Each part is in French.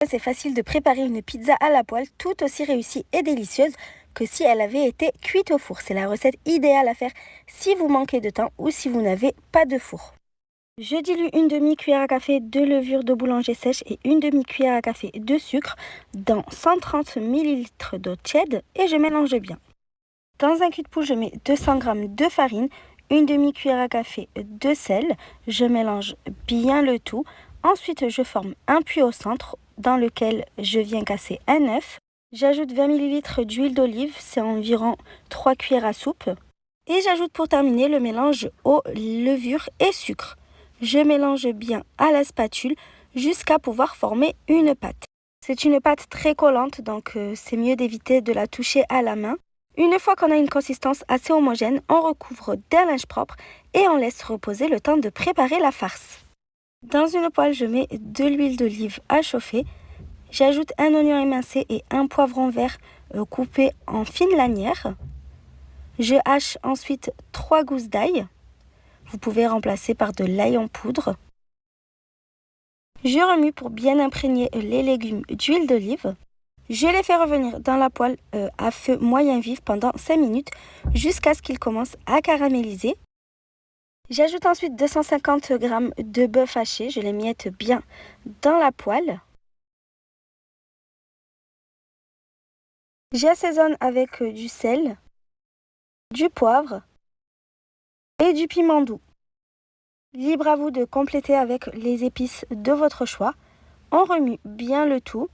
C'est facile de préparer une pizza à la poêle tout aussi réussie et délicieuse que si elle avait été cuite au four. C'est la recette idéale à faire si vous manquez de temps ou si vous n'avez pas de four. Je dilue une demi-cuillère à café de levure de boulanger sèche et une demi-cuillère à café de sucre dans 130 ml d'eau tiède et je mélange bien. Dans un cul de poule, je mets 200 g de farine, une demi-cuillère à café de sel. Je mélange bien le tout. Ensuite, je forme un puits au centre dans lequel je viens casser un œuf. J'ajoute 20 ml d'huile d'olive, c'est environ 3 cuillères à soupe. Et j'ajoute pour terminer le mélange aux levures et sucre. Je mélange bien à la spatule jusqu'à pouvoir former une pâte. C'est une pâte très collante, donc c'est mieux d'éviter de la toucher à la main. Une fois qu'on a une consistance assez homogène, on recouvre d'un linge propre et on laisse reposer le temps de préparer la farce. Dans une poêle, je mets de l'huile d'olive à chauffer. J'ajoute un oignon émincé et un poivron vert coupé en fines lanières. Je hache ensuite 3 gousses d'ail. Vous pouvez remplacer par de l'ail en poudre. Je remue pour bien imprégner les légumes d'huile d'olive. Je les fais revenir dans la poêle à feu moyen vif pendant 5 minutes jusqu'à ce qu'ils commencent à caraméliser. J'ajoute ensuite 250 g de bœuf haché. Je les miette bien dans la poêle. J'assaisonne avec du sel, du poivre et du piment doux. Libre à vous de compléter avec les épices de votre choix. On remue bien le tout.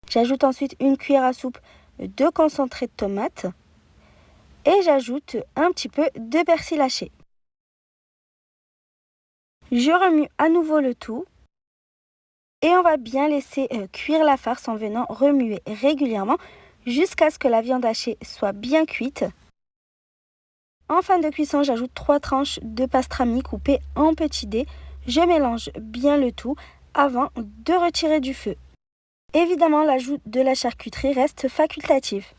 J'ajoute ensuite une cuillère à soupe de concentré de tomate et j'ajoute un petit peu de persil haché. Je remue à nouveau le tout et on va bien laisser cuire la farce en venant remuer régulièrement jusqu'à ce que la viande hachée soit bien cuite. En fin de cuisson, j'ajoute 3 tranches de pastrami coupées en petits dés. Je mélange bien le tout avant de retirer du feu. Évidemment, l'ajout de la charcuterie reste facultatif.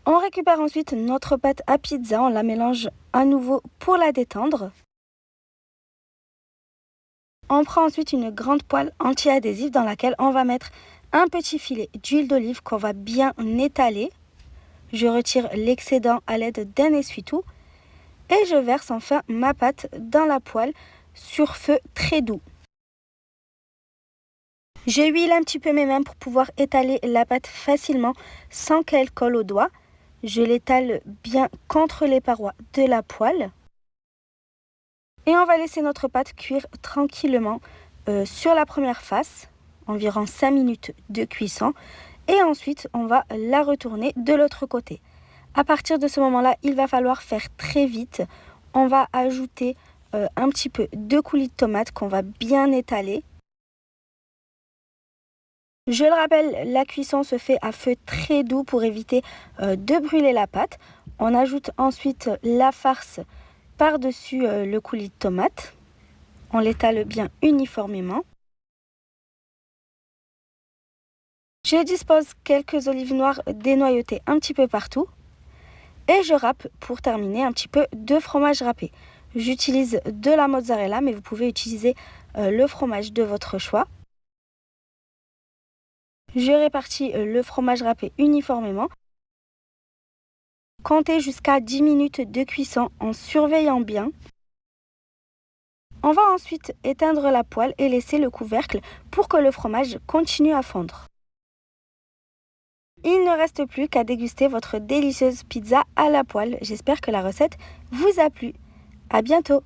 On récupère ensuite notre pâte à pizza, on la mélange à nouveau pour la détendre. On prend ensuite une grande poêle anti-adhésive dans laquelle on va mettre un petit filet d'huile d'olive qu'on va bien étaler. Je retire l'excédent à l'aide d'un essuie-tout et je verse enfin ma pâte dans la poêle sur feu très doux. Je huile un petit peu mes mains pour pouvoir étaler la pâte facilement sans qu'elle colle aux doigts. Je l'étale bien contre les parois de la poêle. Et on va laisser notre pâte cuire tranquillement sur la première face, environ 5 minutes de cuisson. Et ensuite, on va la retourner de l'autre côté. À partir de ce moment-là, il va falloir faire très vite. On va ajouter un petit peu de coulis de tomate qu'on va bien étaler. Je le rappelle, la cuisson se fait à feu très doux pour éviter de brûler la pâte. On ajoute ensuite la farce par-dessus le coulis de tomate. On l'étale bien uniformément. Je dispose quelques olives noires dénoyautées un petit peu partout. Et je râpe pour terminer un petit peu de fromage râpé. J'utilise de la mozzarella, mais vous pouvez utiliser le fromage de votre choix. Je répartis le fromage râpé uniformément. Comptez jusqu'à 10 minutes de cuisson en surveillant bien. On va ensuite éteindre la poêle et laisser le couvercle pour que le fromage continue à fondre. Il ne reste plus qu'à déguster votre délicieuse pizza à la poêle. J'espère que la recette vous a plu. À bientôt!